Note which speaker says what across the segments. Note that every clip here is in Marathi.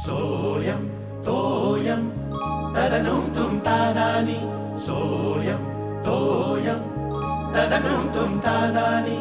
Speaker 1: सोयम तोयम तदनुम तुम तादानी सोयम तोयम तदनुम तुम तादानी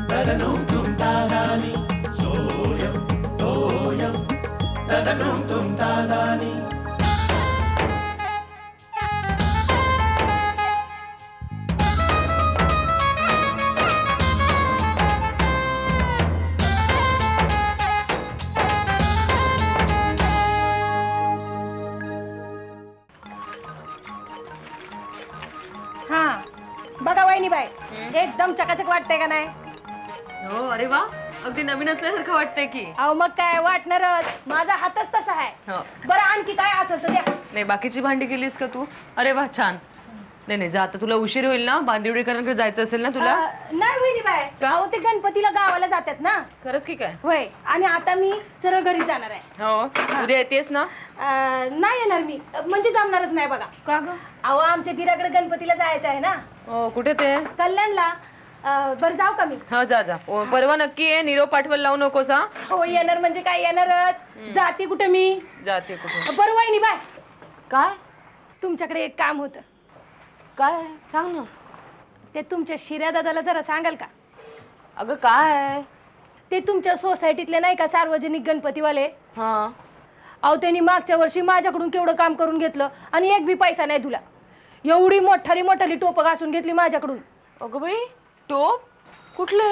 Speaker 1: तदनुम तुम तादानी सोयम तोयम तदनुम तुम तादानी
Speaker 2: हा बघा वहिनीबाई एकदम चकाचक वाटतंय का नाही?
Speaker 3: हो अरे वा अगदी नवीन असल्यासारखं वाटतंय की.
Speaker 2: अहो मग काय वाटणारच, माझा हातच तसा आहे.
Speaker 3: हो
Speaker 2: बरं आणखी काय असेल तर द्या.
Speaker 3: नाही बाकीची भांडी केलीस का तू? अरे वा छान. नाही नाही जा आता तुला उशीर होईल ना, बांदिवडेकरांकडे जायचं असेल ना तुला.
Speaker 2: नाही वहिनीबाई
Speaker 3: का?
Speaker 2: अहो ते गणपतीला गावाला जातात ना.
Speaker 3: खरंच की काय?
Speaker 2: होय आणि आता मी सरळ घरी जाणार आहे.
Speaker 3: हो उद्या येतेस ना?
Speaker 2: नाही येणार मी, म्हणजे जमणारच नाही बघा.
Speaker 3: का ग?
Speaker 2: अहो आमच्या दिराकडे गणपतीला जायचं आहे ना.
Speaker 3: हो कुठे ते?
Speaker 2: कल्याणला. बरं जाऊ का मी?
Speaker 3: हा जा जा. परवा नक्की ये, निरोप पाठवायला लावू नकोस हा.
Speaker 2: हो येणार म्हणजे काय येणारच. जाते कुठे मी?
Speaker 3: जाते कुठे?
Speaker 2: बरं वहिनीबाई
Speaker 3: काय?
Speaker 2: तुमच्याकडे एक काम होतं.
Speaker 3: काय सांग ना.
Speaker 2: ते तुमच्या शिर्या दादाला जरा सांगाल का?
Speaker 3: अगं काय?
Speaker 2: ते तुमच्या सोसायटीतले नाही का सार्वजनिक गणपतीवाले?
Speaker 3: हा
Speaker 2: अहो त्यांनी मागच्या वर्षी माझ्याकडून केवढं काम करून घेतलं आणि एक बी पैसा नाही तुला. एवढी मोठाली टोपं घासून घेतली माझ्याकडून.
Speaker 3: अगं बाई टोप कुठले?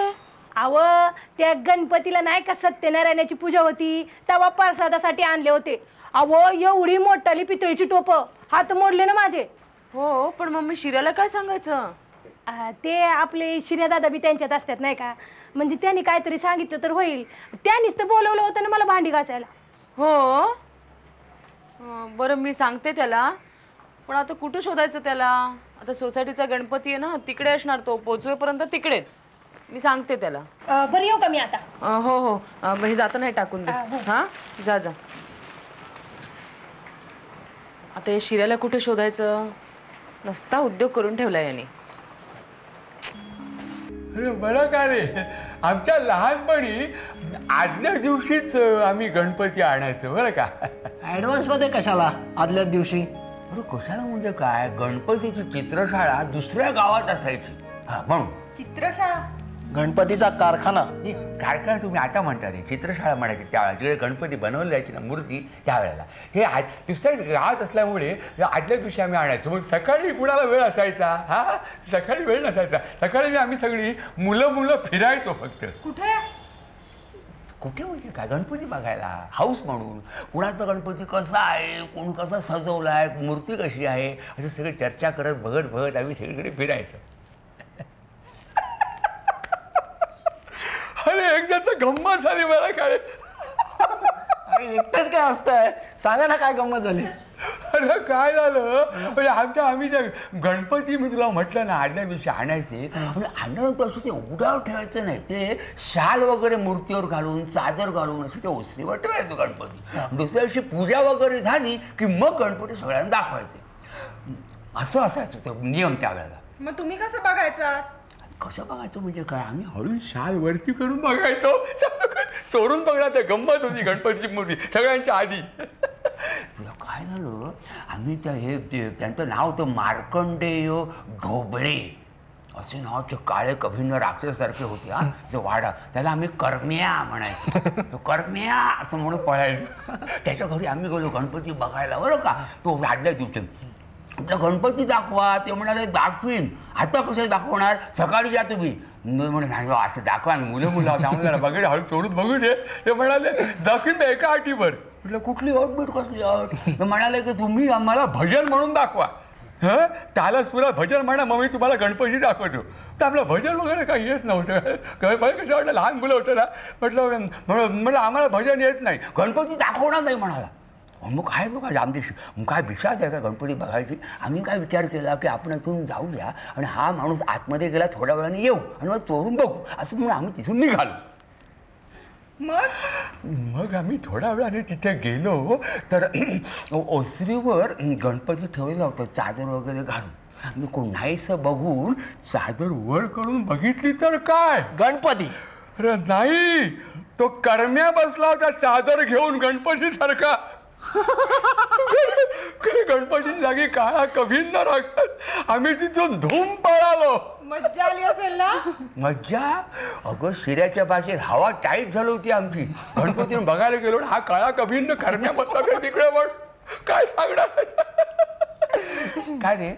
Speaker 2: अहो त्या गणपतीला नाही का सत्यनारायणाची पूजा होती तेव्हा प्रसादासाठी आणले होते. अहो एवढी मोठाली पितळीची टोपं, हात मोडले ना माझे.
Speaker 3: हो पण मम्मी शिऱ्याला काय सांगायचं?
Speaker 2: ते आपले शिर्या दादा बी त्यांच्यात असतात नाही का, म्हणजे त्यांनी काहीतरी सांगितलं तर होईल. त्यांनीच तर बोलवलं होतं ना मला भांडी घासायला.
Speaker 3: हो बरं मी सांगते त्याला, पण आता कुठं शोधायचं त्याला? आता सोसायटीचा गणपती आहे ना तिकडे असणार, तो पोचवेपर्यंत तिकडेच. मी सांगते त्याला.
Speaker 2: बरं येऊ का मी आता?
Speaker 3: हो हो हे जाताना टाकून दे. हा जा जा. आता हे शिऱ्याला कुठे शोधायचं? नसता उद्योग करून ठेवला याने.
Speaker 4: अरे बरं का रे, आमच्या लहानपणी आदल्या दिवशीच आम्ही गणपती आणायचो बरं का.
Speaker 5: ऍडव्हान्स मध्ये कशाला आदल्या दिवशी?
Speaker 4: अरे कशाला म्हणजे काय, गणपतीची चित्रशाळा दुसऱ्या गावात असायची. हा म्हणून
Speaker 2: चित्रशाळा?
Speaker 5: गणपतीचा कारखाना.
Speaker 4: कारखाना तुम्ही आता म्हणता रे, चित्रशाळा म्हणायची त्यावेळेला जिकडे गणपती बनवली जायची ना मूर्ती त्यावेळेला. हे दुसऱ्या गावात असल्यामुळे आदल्या दिवशी आम्ही आणायचो. मग सकाळी कुणाला वेळ असायचा? हा सकाळी वेळ नसायचा. सकाळी आम्ही सगळी मुलं फिरायचो फक्त.
Speaker 2: कुठे
Speaker 4: कुठे म्हणजे काय, गणपती बघायला हाऊस म्हणून. कुणाचा गणपती कसा आहे, कोण कसा सजवला आहे, मूर्ती कशी आहे, असं सगळी चर्चा करत बघत आम्ही सगळीकडे फिरायचो. अरे एकदा तर गंमत झाली मला काय.
Speaker 5: अरे एकटंच काय असतंय, सांगा ना काय गंमत झाली.
Speaker 4: अरे काय झालं म्हणजे आम्ही त्या गणपती मी तुला म्हटलं ना आदल्या दिवशी आणायचे. आणल्यानंतर असं ते उघड्यावर ठेवायचं नाही, ते शाल वगैरे मूर्तीवर घालून चादर घालून असं ते ओसरीवर ठेवायचं गणपती. दुसऱ्या दिवशी पूजा वगैरे झाली की मग गणपती सगळ्यांना दाखवायचे. असं असायचं ते नियम त्यावेळेला.
Speaker 3: मग तुम्ही कसं बघायचं?
Speaker 4: कसं बघायचं म्हणजे काय, आम्ही हळू शाल वरती करून बघायचो. चोरून बघणार ते गंमत होती गणपतीची मूर्ती सगळ्यांच्या आधी. काय झालं, आम्ही त्यांचं नाव होतं मार्कंडेय ढोबळे असे नावाचे काळे कभिन्न राक्षसारखे होते. हा जो वाडा, त्याला आम्ही करम्या म्हणायचो. करम्या असं म्हणून पळायचो. त्याच्या घरी आम्ही गेलो गणपती बघायला बरं का. तो आदल्या दिवशी म्हटलं गणपती दाखवा. ते म्हणाले दाखवीन. आता कसं दाखवणार, सकाळी जा तुम्ही. म्हणे नाही असं दाखवा, मुलं आहोत बघेल हळू चोरून बघू दे. ते म्हणाले दाखवीन एका अटीवर. म्हटलं कुठली अट बीट कसली अट? म्हणाले की तुम्ही आम्हाला भजन म्हणून दाखवा. हं त्याला सुद्धा भजन म्हणा मग मी तुम्हाला गणपती दाखवतो. तर आपलं भजन वगैरे काही येत नव्हतं. कसं वाटलं लहान मुलं होतं ना, म्हटलं आम्हाला भजन येत नाही, गणपती दाखवणार नाही म्हणाला. मग काय बघा आमची मग काय विचार आहे का गणपती बघायची. आम्ही काय विचार केला की आपण इथून जाऊया आणि हा माणूस आतमध्ये गेला थोड्या वेळाने येऊ आणि मग चोरून बघू असं म्हणून आम्ही तिथून निघालो. मग आम्ही थोड्या वेळाने तिथे गेलो तर ओसरीवर गणपती ठेवलेला होता चादर वगैरे घालून. मी कोणाहीसं बघून चादर वर करून बघितली तर काय
Speaker 5: गणपती.
Speaker 4: अरे नाही, तो करम्या बसला होता चादर घेऊन गणपती सारखा. गणपतीची जागी काळा कभिन्न राखत आम्ही तिथून धूम पळालो.
Speaker 2: मज्जा आली असेल ना.
Speaker 4: मज्जा अगं शिऱ्याच्या भाषेत हवा टाईट झाली होती आमची. गणपतीने बघायला गेलो हा काळा कभिन्न करण्या बसला का तिकडे पण काय सांगणार. काय रे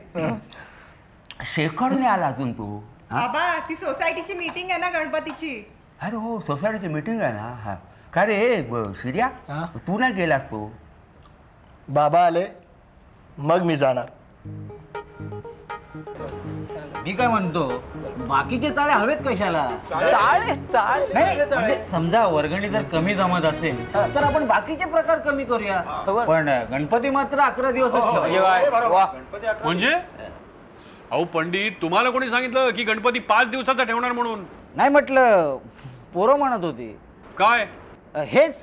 Speaker 4: शेखर नाही आला अजून तू.
Speaker 2: बाबा ती सोसायटीची मीटिंग आहे ना गणपतीची.
Speaker 4: अरे हो सोसायटीची मीटिंग आहे ना. हा काय रे शिर्या तू नाही गेलास तू.
Speaker 5: बाबा आले मग मी जाणार.
Speaker 6: मी काय म्हणतो बाकीचे चाळे हवेत कशाला. नाही, समजा वर्गणी जर कमी जमत असेल तर आपण बाकीचे प्रकार कमी करूया. पण गणपती मात्र 11 दिवस.
Speaker 7: म्हणजे अहो पंडित तुम्हाला कोणी सांगितलं की गणपती 5 दिवसाचा ठेवणार म्हणून.
Speaker 6: नाही म्हटलं पोरं म्हणत होती
Speaker 7: काय
Speaker 6: हेच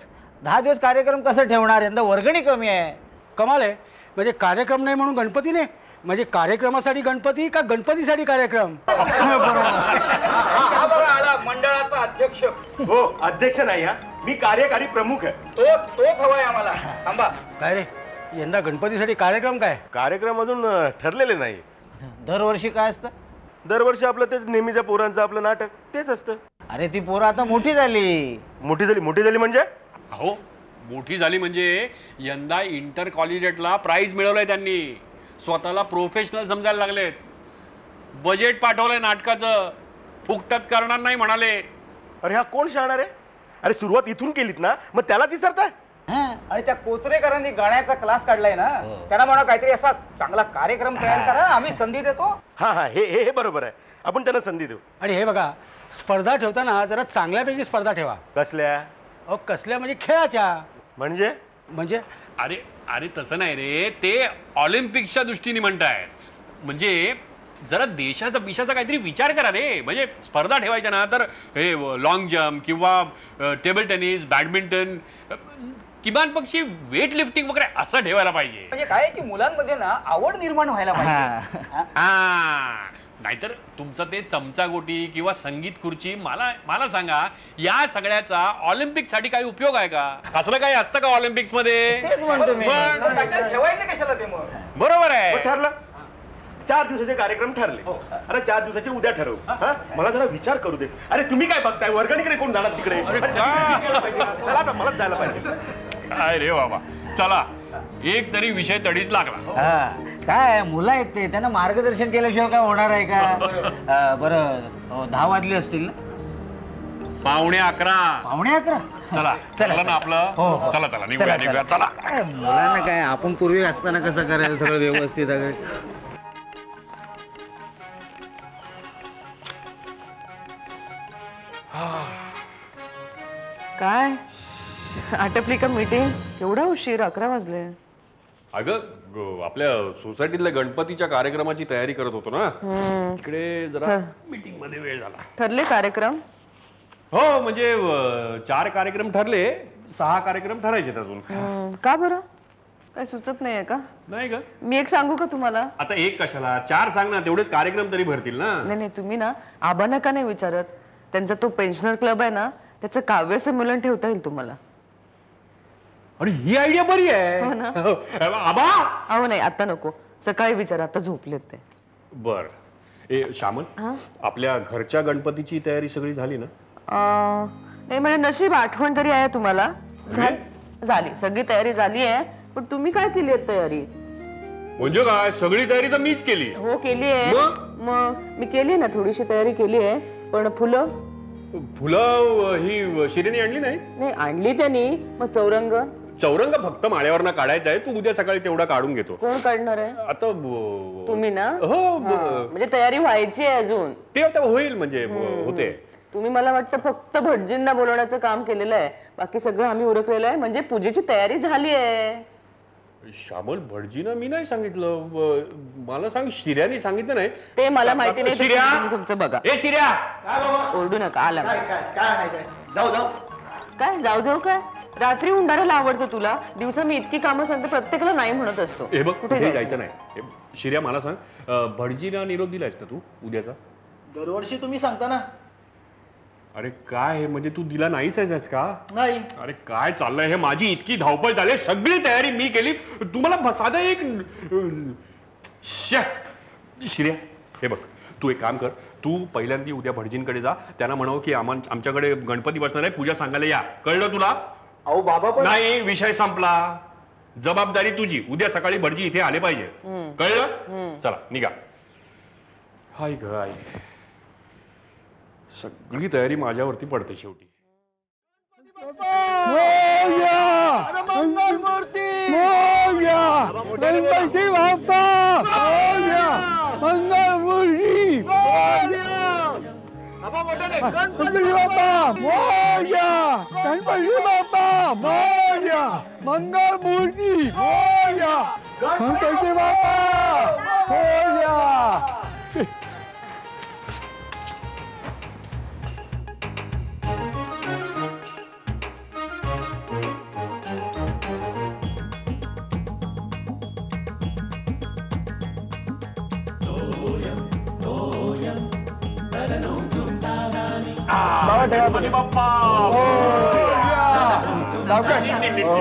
Speaker 6: 10 दिवस कार्यक्रम कसं ठेवणार. यंदा वर्गणी कमी आहे.
Speaker 8: कमाल आहे. म्हणजे कार्यक्रम नाही म्हणून गणपती नाही. म्हणजे कार्यक्रमासाठी गणपती का गणपतीसाठी कार्यक्रम.
Speaker 6: आला मंडळाचा अध्यक्ष.
Speaker 9: हो अध्यक्ष नाही हा, मी कार्यकारी प्रमुख आहे.
Speaker 6: तोच हवाय आम्हाला. थांबा
Speaker 8: काय रे यंदा गणपतीसाठी कार्यक्रम काय.
Speaker 9: कार्यक्रम अजून ठरलेले नाही.
Speaker 6: दरवर्षी काय असतं.
Speaker 9: दरवर्षी आपलं तेच नेहमीच्या पोरांचं आपलं नाटक तेच असतं.
Speaker 6: अरे ती पोरं आता मोठी झाली.
Speaker 9: मोठी झाली म्हणजे
Speaker 7: अहो मोठी झाली म्हणजे यंदा इंटर कॉलेजिएटला प्राइज मिळवलंय त्यांनी. स्वतःला प्रोफेशनल समजायला लागलेत. बजेट पाठवलंय नाटकाचं. फुकटात करणार नाही म्हणाले.
Speaker 9: अरे हा कोण शाणार आहे. अरे सुरुवात इथून केलीत ना मग त्यालाच विसरताय.
Speaker 6: आणि त्या कोचरेकरांनी गाण्याचा क्लास काढलाय ना त्यांना म्हणा काहीतरी असा चांगला कार्यक्रम तयार करा आम्ही संधी देतो.
Speaker 9: हा हे बरोबर आहे. आपण त्यांना संधी देऊ.
Speaker 8: आणि हे बघा स्पर्धा ठेवताना जरा चांगल्यापैकी स्पर्धा ठेवा.
Speaker 9: कसल्या.
Speaker 8: अहो कसल्या म्हणजे खेळाच्या.
Speaker 9: म्हणजे
Speaker 7: अरे अरे तसं नाही रे, ते ऑलिम्पिक्सच्या दृष्टीने म्हणतायत. म्हणजे जरा देशाचा बिशाचा काहीतरी विचार करा रे. म्हणजे स्पर्धा ठेवायच्या ना तर हे लॉंग जम्प किंवा टेबल टेनिस बॅडमिंटन किमान पक्षी वेट लिफ्टिंग वगैरे असं ठेवायला पाहिजे.
Speaker 6: म्हणजे काय की मुलांमध्ये ना आवड निर्माण व्हायला पाहिजे.
Speaker 7: हा नाहीतर तुमचं ते चमचा गोटी किंवा संगीत खुर्ची मला सांगा या सगळ्याचा ऑलिम्पिक साठी काही उपयोग आहे का. असलं काही असतं का ऑलिम्पिक्स मध्ये.
Speaker 6: ठेवायचं कशाला ते मग.
Speaker 7: बरोबर आहे.
Speaker 9: ठरलं 4 दिवसाचे कार्यक्रम ठरले. अरे 4 दिवसाचे उद्या ठरवू. मला जरा विचार करू दे. अरे तुम्ही काय बघताय वर्गणीकडे कोण जाणार तिकडे. चला आता मलाच जायला पाहिजे.
Speaker 7: काय रे बाबा चला एक तरी विषय तडीच लागला.
Speaker 6: काय मुलं आहेत ते त्यांना मार्गदर्शन केल्याशिवाय काय होणार आहे का. बरं 10 वाजले असतील ना.
Speaker 7: 11:15.
Speaker 6: 11:15.
Speaker 7: चला चला ना आपलं. चला चला निघूया चला.
Speaker 6: मुलांना काय आपण पूर्वी असताना कसं करायचं सगळं व्यवस्थित.
Speaker 3: काय आटपली का मीटिंग. एवढा उशीर 11 वाजले.
Speaker 7: अगं आपल्या सोसायटीतल्या गणपतीच्या कार्यक्रमाची तयारी करत होतो ना तिकडे जरा मीटिंग मध्ये वेळ झाला.
Speaker 3: ठरले कार्यक्रम.
Speaker 7: हो म्हणजे 4 कार्यक्रम ठरले 6 कार्यक्रम ठरायचे अजून.
Speaker 3: का बरं काय सुचत नाहीये का.
Speaker 7: नाही ग
Speaker 3: मी एक सांगू का तुम्हाला.
Speaker 7: आता एक कशाला 4 सांग ना तेवढेच कार्यक्रम तरी भरतील ना.
Speaker 3: नाही तुम्ही ना आबांना का नाही विचारत. त्यांचा तो पेन्शनर क्लब आहे ना त्याचं काव्य संमेलन ठेवता येईल तुम्हाला.
Speaker 7: अरे ही आयडिया बरी आहे. आबा
Speaker 3: अहो नाही आता नको सकाळी विचार आता झोपलेत ते.
Speaker 7: बर ए श्यामन आपल्या घरच्या गणपतीची तयारी सगळी झाली ना.
Speaker 3: नाही म्हणजे नशीब आठवण तरी आहे तुम्हाला. झाली सगळी तयारी झाली आहे. पण तुम्ही काय केली आहे तयारी.
Speaker 7: म्हणजे काय सगळी तयारी तर मीच केली.
Speaker 3: हो केली आहे. मग मी केली ना थोडीशी तयारी केली आहे. पण फुलं
Speaker 7: ही शिरेने आणली नाही.
Speaker 3: आणली त्यांनी. मग चौरंग
Speaker 7: चौरंग फक्त माळ्यावरनं काढायचा आहे, तू उद्या सकाळी तेवढा काढून घेतो.
Speaker 3: कोण काढणार आहे?
Speaker 7: आता
Speaker 3: तुम्ही ना?
Speaker 7: हो
Speaker 3: म्हणजे तयारी व्हायची आहे अजून.
Speaker 7: ते आता होईल म्हणजे होते.
Speaker 3: तुम्ही मला वाटतं फक्त भटजींना बोलवण्याचं काम केलेलं आहे, बाकी सगळं आम्ही उरकलेलं आहे, म्हणजे पूजेची तयारी झाली आहे.
Speaker 7: श्यामल, भटजीना मी नाही सांगितलं, मला सांग शिर्याने सांगितलं नाही.
Speaker 3: ते मला माहिती नाही.
Speaker 7: शिर्या,
Speaker 3: तुम्ही तुमचं बघा.
Speaker 7: ए शिर्या,
Speaker 3: ओरडू नका. आला
Speaker 5: काय काय काय आणायचंय? जाऊ जाऊ.
Speaker 3: काय जाऊ जाऊ काय? रात्री उंडारायला आवडतं तुला? दिवसा मी इतकी कामं सांगते, प्रत्येकाला नाही म्हणत असतो.
Speaker 7: हे बघ
Speaker 3: कुठे
Speaker 7: कुठे
Speaker 3: जायचं?
Speaker 7: जायचं नाही. शिर्या मला सांग, भटजीना निरोप दिलायस ना तू उद्याचा?
Speaker 5: दरवर्षी तुम्ही सांगता ना.
Speaker 7: अरे काय म्हणजे तू दिला नाहीच आहेस का?
Speaker 5: नाही.
Speaker 7: अरे काय चाललंय हे? माझी इतकी धावपळ झाली, सगळी तयारी मी केली, तुम्हाला साधा एक शिर्या, हे बघ तू एक काम कर, तू पहिल्यांदा उद्या भटजींकडे जा, त्यांना म्हणावं की आमच्याकडे गणपती बसणार आहे, पूजा सांगायला या. कळलं तुला?
Speaker 5: अहो बाबा पण
Speaker 7: नाही, विषय संपला. जबाबदारी तुझी. उद्या सकाळी भटजी इथे आले पाहिजे. कळलं? चला निघा. हाय ग आई, सगळी तयारी माझ्यावरती पडते शेवटी.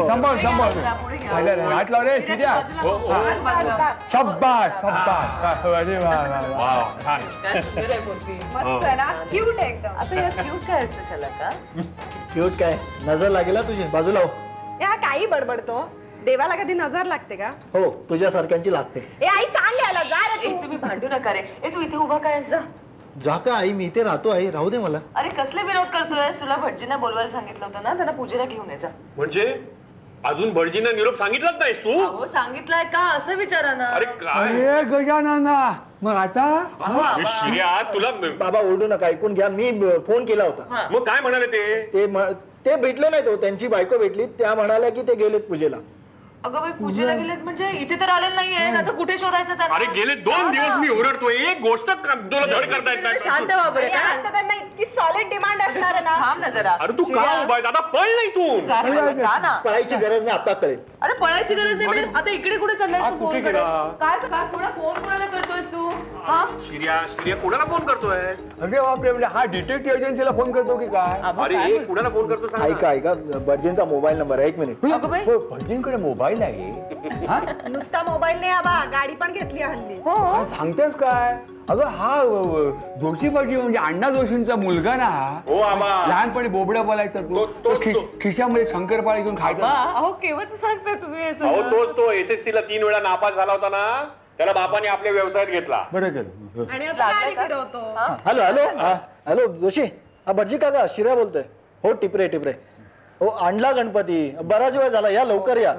Speaker 4: संभाळ संभाळ हात लाव रे शिर्या. शब्बास शब्बास. अरे वा वा वा.
Speaker 5: क्यूट काय नजर लागेल हा तुझी. बाजूला हो.
Speaker 2: या काही बडबडतो, देवाला कधी नजर लागते का?
Speaker 5: हो तुझ्यासारख्यांची लागते.
Speaker 2: ए आई सांग याला, जा रे तू.
Speaker 3: तुम्ही भांडू नका रे. तू इथे उभा काय? जा.
Speaker 5: जा का आई, मी इथे राहतो आई, राहू दे मला.
Speaker 3: अरे कसले विरोध करतोय? तुला भटजींना बोलवायला सांगितलं होतं ना, त्यांना पूजेला घेऊन यायचा.
Speaker 7: म्हणजे अजून भटजींना निरोप सांगितलाच नाहीस तू?
Speaker 3: हो सांगितलंय का असं विचारा ना.
Speaker 7: अरे काय
Speaker 4: अरे गजानना, मग आता
Speaker 7: अरे शिर्या, तुला
Speaker 5: बाबा ओरडू नका, ऐकून घ्या. मी फोन केला होता.
Speaker 7: मग काय म्हणाले ते?
Speaker 5: ते भेटले नाही. तो त्यांची बायको भेटली, त्या म्हणाल्या की ते गेलेत पूजेला.
Speaker 3: अगं बाई, पूजेला गेलेत म्हणजे इथे तर आलेलं नाहीये. आता कुठे शोधायचं त्यांना?
Speaker 7: अरे गेले 2 दिवस मी ओरडतोय, एक गोष्ट तुला धड करता येत नाही.
Speaker 3: शांत व्हा बरं. काय?
Speaker 2: त्यांना इतकी सॉलिड डिमांड असणार ना.
Speaker 3: थांब ना जरा.
Speaker 7: अरे तू का उभा आहेस? आता पळ नाही तू.
Speaker 3: जा रे, जा ना.
Speaker 5: पळायची गरज नाही, आता कळेल.
Speaker 3: अरे पळायची गरज नाही म्हणजे आता इकडे कुठे चाललायस तू?
Speaker 7: कुठे
Speaker 3: फोन
Speaker 7: गेला?
Speaker 3: काय काय फोन कोणाला करतोयस तू? हा
Speaker 7: शिर्या कोणाला फोन करतोय?
Speaker 4: अरे बापरे, म्हणजे हा डिटेक्टिव्ह एजन्सीला फोन करतो की काय?
Speaker 7: अरे कुणाला फोन करतो सांग ना.
Speaker 5: ऐका ऐका, भटजींचा मोबाईल नंबर आहे. 1 मिनिट.
Speaker 3: अगं बाई.
Speaker 4: हो, भटजींकडे मोबाईल आहे. हा?
Speaker 2: नुसता मोबाईल नाही आबा, गाडी पण घेतली हल्ली.
Speaker 4: काय सांगतेस काय? अगं हा जोशी भटजी म्हणजे अण्णा जोशींचा मुलगा ना.
Speaker 7: हो आबा.
Speaker 4: लहानपणी बोबड्या बोलायचा तो खिशामध्ये शंकरपाळी घेऊन खायचा.
Speaker 3: अहो केव्हा सांगताय तुम्ही हे
Speaker 7: अहो
Speaker 3: सगळं?
Speaker 7: तो SSC ला 3 वेळा नापास झाला होता ना, त्याला बापाने आपल्या व्यवसायात घेतला.
Speaker 4: बरं केलं.
Speaker 2: आणि आता गाडी फिरवतो.
Speaker 5: हॅलो हॅलो हॅलो जोशी, हा भटजी काका, शिर्या बोलतोय. हो टिपरे टिपरे. हो आणला गणपती, बराच वेळ झाला, या लवकर या.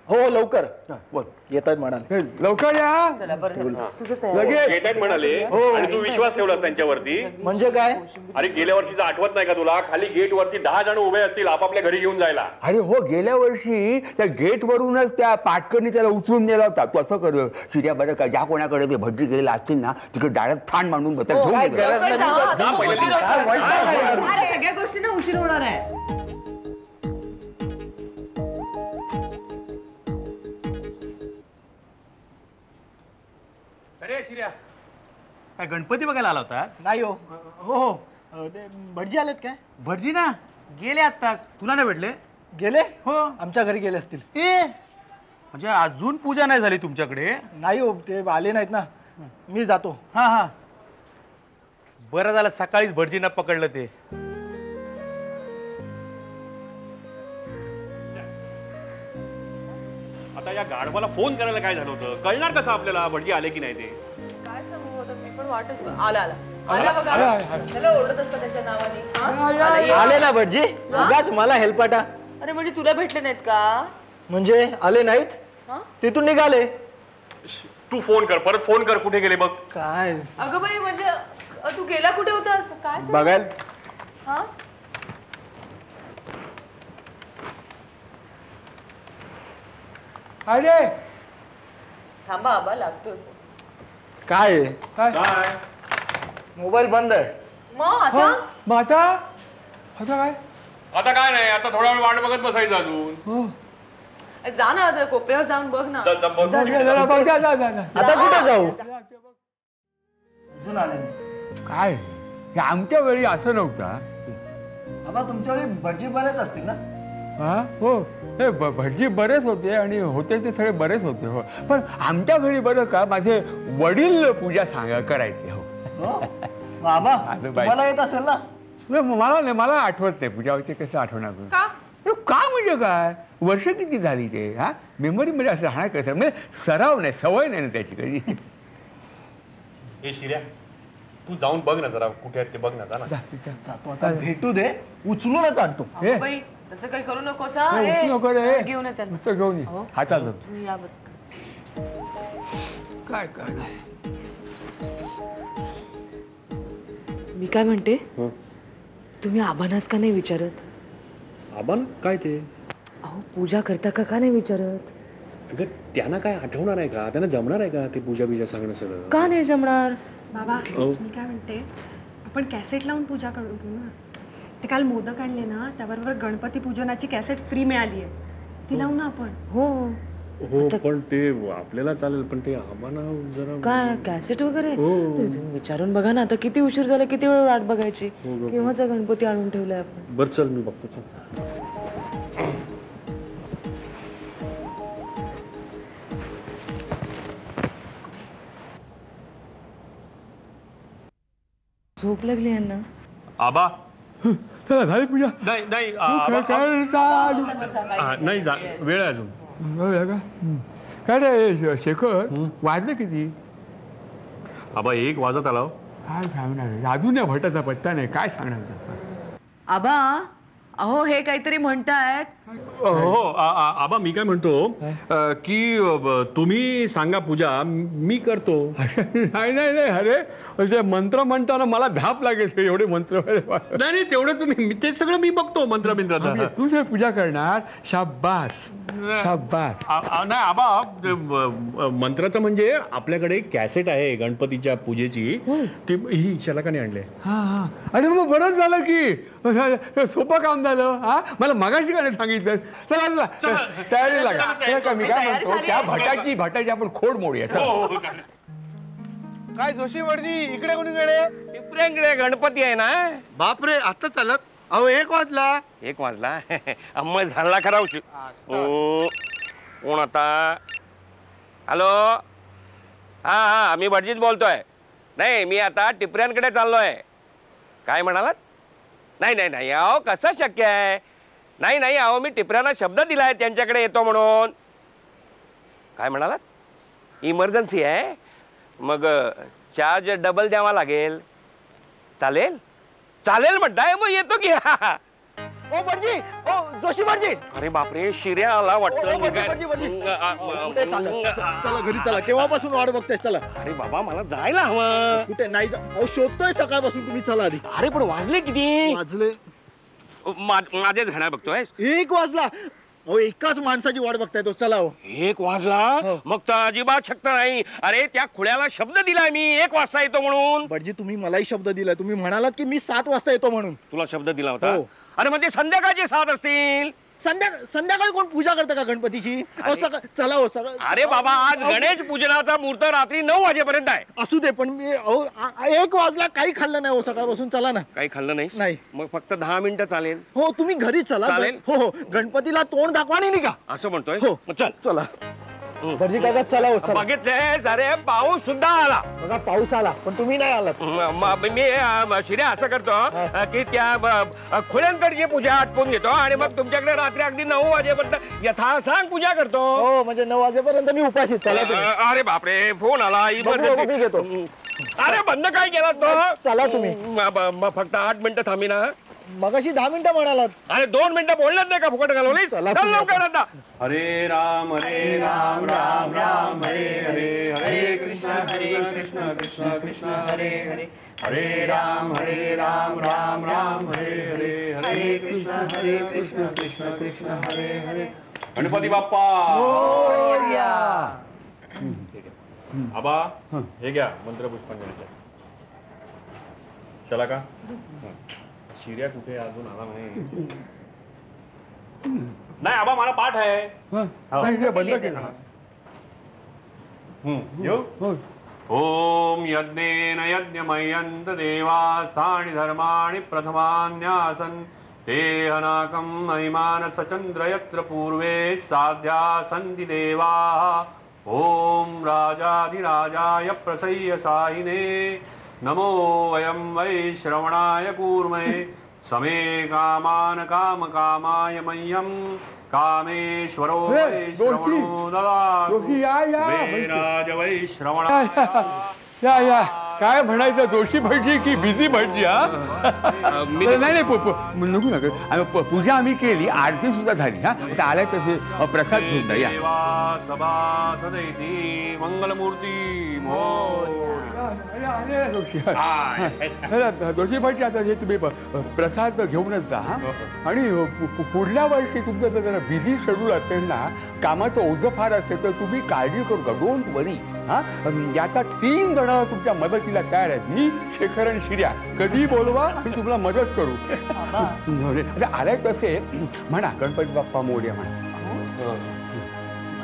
Speaker 5: हो हो लवकर
Speaker 4: बोल.
Speaker 5: येत आहेत म्हणाल.
Speaker 4: हे, लवकर या.
Speaker 3: चला बरं तुझं तयारी.
Speaker 4: लगेच
Speaker 7: येतात म्हणाले.
Speaker 5: हो.
Speaker 7: आणि तू विश्वास ठेवलास त्यांच्यावरती.
Speaker 5: म्हणजे काय?
Speaker 7: अरे गेल्या वर्षीचं आठवत नाही का तुला? खाली गेट वरती 10 जण उभे असतील आपापल्या घरी घेऊन जायला.
Speaker 4: अरे हो, गेल्या वर्षी त्या गेट वरूनच त्या पाटकरनी त्याला उचलून नेला होता. तू असं कर शिर्या, बरं का, ज्या कोणाकडे ते भटजी गेलेले असतील ना, तिकडे डायरेक्ट ठाण मांडून बघतात. घेऊन
Speaker 5: काय
Speaker 4: ये.
Speaker 5: गरज नाही.
Speaker 3: जा,
Speaker 7: जा पहिले.
Speaker 3: उशीर होतोय.
Speaker 5: काय वाईट काय झालं?
Speaker 3: अरे सगळ्या गोष्टींना उशीर होणार आहे.
Speaker 8: अरे शिर्या, काय गणपती बघायला आला होता?
Speaker 5: नाही हो. हो हो ते भटजी आलेत काय?
Speaker 8: भटजी ना गेले आत्ताच. तुला नाही भेटले?
Speaker 5: गेले?
Speaker 8: हो.
Speaker 5: आमच्या घरी गेले असतील.
Speaker 8: म्हणजे अजून पूजा नाही झाली तुमच्याकडे?
Speaker 5: नाही हो, ते आले नाहीत ना. मी जातो.
Speaker 8: हा हा, बरं झालं सकाळीच भटजींना पकडलं ते.
Speaker 7: आता या गाढवाला फोन करायला काय झालं होतं? कळणार कसं आपल्याला भटजी आले की नाही ते?
Speaker 3: काय सांगू होतं मी पण वाटच आला बघा. चला ओरडत असतं त्याच्या नावाने.
Speaker 5: आले ना भटजी, उगाच मला हेल्पाटा.
Speaker 3: अरे म्हणजे तुला भेटले नाहीत का?
Speaker 5: म्हणजे आले नाहीत?
Speaker 3: हा?
Speaker 5: तिथून निघाले.
Speaker 7: तू फोन कर, परत फोन कर, कुठे गेले बघ.
Speaker 5: काय
Speaker 3: अगं बाई म्हणजे तू गेला कुठे होतास? काय झालं?
Speaker 5: बघायला
Speaker 3: हा?
Speaker 4: अरे
Speaker 3: थांबा आबा लागतोस.
Speaker 5: काय आहे?
Speaker 7: काय
Speaker 5: मोबाईल बंद आहे.
Speaker 3: मग आता
Speaker 4: मग आता काय?
Speaker 7: आता काय नाही, आता थोडा वेळ वाट बघत बसायचं अजून.
Speaker 4: हो.
Speaker 3: जा ना, आता कोपऱ्यावर जाऊन बघ ना.
Speaker 7: चल, चल, बघ.
Speaker 4: जरा बघ, जा.
Speaker 5: आता कुठे जाऊ? अजून आले नाही.
Speaker 4: काय हे आमच्या वेळी असं नव्हता.
Speaker 5: बाबा तुमच्या वेळी भटजी बरेच असतील ना?
Speaker 4: हा हो, हे भटजी बरेच होते आणि होते ते सगळे बरेच होते. हो, पण आमच्या घरी बरं का माझे वडील पूजा करायचे. हो
Speaker 5: हो? बाबा
Speaker 4: आलं बाई.
Speaker 5: तुम्हाला येत असेल ना?
Speaker 4: मला आठवत नाही पूजा होते, कसं आठवणार
Speaker 3: का?
Speaker 4: का म्हणजे काय, वर्ष किती झाली ते, हा मेमरीमध्ये असं राहणार कसं, म्हणजे सराव नाही, सवय नाही ना त्याची कधी.
Speaker 7: हे शिर्या, तू जाऊन बघ ना जरा, कुठे आहेत ते बघ ना. जा ना.
Speaker 5: जातो आता, भेटू दे, उचलूनच आणतो.
Speaker 3: अगं बाई तसं काही करू नकोस हा.
Speaker 4: हे, उचलू नको रे.
Speaker 3: घेऊन ये त्यांना.
Speaker 4: नुसतं घेऊन ये.
Speaker 3: हो.
Speaker 4: हातात
Speaker 3: तुम्ही या बघ.
Speaker 4: काय करणार.
Speaker 3: मी काय म्हणते, तुम्ही आबांनाच का नाही विचारत?
Speaker 7: आबान काय ते?
Speaker 3: अहो पूजा करता का नाही विचारत?
Speaker 7: अगं त्यांना काय आठवणार आहे का, त्यांना जमणार आहे का ते पूजा बिजा सांगणं सगळं?
Speaker 3: का नाही जमणार?
Speaker 2: बाबा
Speaker 7: हो.
Speaker 2: मी काय म्हणते, आपण कॅसेट लावून पूजा करू ना. ते काल मोदक आणले ना, त्याबरोबर गणपती पूजनाची कॅसेट फ्री मिळाली आहे, ती लावू ना आपण.
Speaker 3: हो
Speaker 7: हो पण ते आपल्याला चालेल, पण ते आबांना जरा
Speaker 3: काय कॅसेट वगैरे
Speaker 7: हो.
Speaker 3: तुम्ही विचारून बघा ना. आता किती उशीर झाला, किती वेळ वाट बघायची.
Speaker 7: हो, हो.
Speaker 3: केव्हाचा गणपती आणून ठेवलाय आपण.
Speaker 7: बरं चल मी बघतो. चल.
Speaker 3: झोप लागली यांना.
Speaker 7: आबा
Speaker 4: चला झाली पूजा.
Speaker 7: नाही नाही नाही वेळ आहे अजून.
Speaker 4: का काय रे शेखर, वाजले किती?
Speaker 7: आबा 1 वाजत आला.
Speaker 4: काय सांगणार, अजून या भटाचा पत्ता नाही, काय सांगणार.
Speaker 3: आबा अहो हे काहीतरी म्हणतायत.
Speaker 7: हो आबा मी काय म्हणतो की तुम्ही सांगा पूजा, मी करतो.
Speaker 4: नाही नाही नाही, अरे ते मंत्र म्हणताना मला धाप लागेल, एवढे मंत्र.
Speaker 7: नाही तेवढं तुम्ही, ते सगळं मी बघतो मंत्र बिंत्राचा.
Speaker 4: तूच हे पूजा करणार, शाब्बास शाब्बास.
Speaker 7: नाही आबा, मंत्राचं म्हणजे आपल्याकडे कॅसेट आहे गणपतीच्या पूजेची, ती ही शलाकाने आणले.
Speaker 4: हा हा, अरे मग बरंच झालं की, सोपं काम झालं. हा मला मगाशी काय सांगितलं. चला तयारी लागा. मी काय म्हणतो, त्या भटाची आपण खोड मोडूया.
Speaker 5: काय जोशी भटजी, इकडे कोणीकडे?
Speaker 10: टिपऱ्यांकडे गणपती आहे ना.
Speaker 5: बापरे, आता चालत. अहो 1 वाजला.
Speaker 10: 1 वाजला. अम्मा झाला खरा उशीर. कोण आता? हॅलो, हा मी भटजीत बोलतोय. नाही मी आता टिपऱ्यांकडे चाललोय. काय म्हणालात? नाही अहो कसं शक्य आहे. नाही अहो मी टिपऱ्यांना शब्द दिलाय त्यांच्याकडे येतो म्हणून. काय म्हणालात? इमर्जन्सी आहे. मग चार्ज डबल द्यावा लागेल. चालेल म्हणताय, मग येतो की.
Speaker 5: ओ भटजी, ओ जोशी भटजी.
Speaker 10: अरे बापरे, शिर्या आला वाटतं.
Speaker 5: चला घरी चला, केव्हापासून वाट बघताय. चला.
Speaker 10: अरे बाबा मला जायला हवं.
Speaker 5: कुठे नाही अहो शोधतोय सकाळपासून, तुम्ही चला आधी.
Speaker 10: अरे पण वाजले किती?
Speaker 5: वाजले
Speaker 10: माझेच घड्याळ बघतोय.
Speaker 5: 1 वाजला. अहो एकाच माणसाची वाट बघताय तो. चला.
Speaker 10: 1 वाजला? मग तर अजिबात शक्य नाही. अरे त्या खुळ्याला शब्द दिलाय मी 1 वाजता येतो म्हणून.
Speaker 5: भटजी तुम्ही मलाही शब्द दिलाय. तुम्ही म्हणालात की मी 7 वाजता येतो म्हणून.
Speaker 10: तुला शब्द दिला होता?
Speaker 5: हो.
Speaker 10: अरे म्हणजे संध्याकाळचे 7 असतील.
Speaker 5: संध्याकाळी कोण पूजा करतं का गणपतीची? अहो चला हो सगळं.
Speaker 10: अरे बाबा आज गणेश पूजनाचा मुहूर्त रात्री 9 वाजेपर्यंत आहे.
Speaker 5: असू दे, पण मी 1 वाजला काही खाल्लं नाही हो सकाळपासून. चला ना.
Speaker 10: काही खाल्लं नाही?
Speaker 5: नाही.
Speaker 10: मग फक्त 10 मिनिटं चालेल?
Speaker 5: हो तुम्ही घरी चला.
Speaker 10: चालेल.
Speaker 5: हो गणपतीला तोंड दाखवा नाही का?
Speaker 10: असं म्हणतोय?
Speaker 5: हो.
Speaker 10: मग चल.
Speaker 5: चला भटजी काका चला हो. चला.
Speaker 10: बघितले अरे पाऊस सुद्धा आला.
Speaker 5: बघा पाऊस आला पण तुम्ही नाही आलात.
Speaker 10: मी शिर्या असं करतो की त्या खुल्यांकडची पूजा आटपून घेतो आणि मग तुमच्याकडे रात्री अगदी 9 वाजेपर्यंत यथासांग पूजा करतो.
Speaker 5: हो म्हणजे 9 वाजेपर्यंत मी उपाशी. चला तुम्ही.
Speaker 10: अरे बापरे, फोन आला.
Speaker 5: मी घेतो.
Speaker 10: अरे बंद काय केला तो?
Speaker 5: चला तुम्ही.
Speaker 10: फक्त 8 मिनिटं थांबी ना.
Speaker 5: मगाशी 10 मिनिटं म्हणालात.
Speaker 10: अरे 2 मिनिटं बोलण्यात नाही का फुकट घालवलीस? चल लवकर आता.
Speaker 7: हरे राम राम राम हरे हरे हरे कृष्ण कृष्ण कृष्ण हरे हरे हरे राम राम राम हरे हरे हरे कृष्ण कृष्ण हरे हरे. गणपती बाप्पा आबा हे घ्या मंत्र पुष्पांजलीचा. चला का शिर्या कुठे अजून आला नाही. नाही आबा मला पाठ आहे.
Speaker 4: बंद केला.
Speaker 7: येऊ. ओम यज्ञेन यज्ञमयन्त देवास्थानि धर्माणि प्रथमान्यासन् ते अनाकं महिमान सचन्द्र यत्र पूर्वे साध्या सन्ति देवाः. ओम राजाधिराजाय प्रसह्य साहिने नमो वयं वै श्रवणाय कूर्महे समे कामान काम कामाय मह्यं कामेश्वरो वै श्रवणो ददातु. राज वै श्रवणाय.
Speaker 4: या काय म्हणायचं, जोशी भटजी की बिझी भटजी? नाही नको नका. पूजा आम्ही केली, आरती सुद्धा झाली. आता आलाय तसे प्रसाद घेऊन जा.
Speaker 7: देवा सभा सदैती मंगलमूर्ती
Speaker 4: जोशी भटजी आता हे तुम्ही प्रसाद घेऊनच जा. आणि पुढल्या वर्षी तुमचं जरा बिझी शेड्यूल असेल ना, कामाचं ओझं फार असेल तर तुम्ही काळजी करू का, डोंट वरी. याचा 3 जण तुमच्या मदतीला तयार आहेत. मी, शेखर आणि शिर्या. कधी बोलवा मी तुम्हाला मदत करू. आलाय तसे म्हणा गणपती बाप्पा मोरया म्हणा.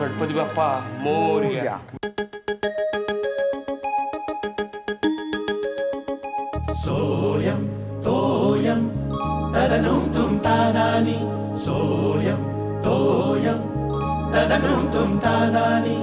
Speaker 10: गणपती बाप्पा मोरया.
Speaker 1: सोयम तोयम तदनुम तुम तादानी. सोयम तोयम तदनुम तुम तादानी.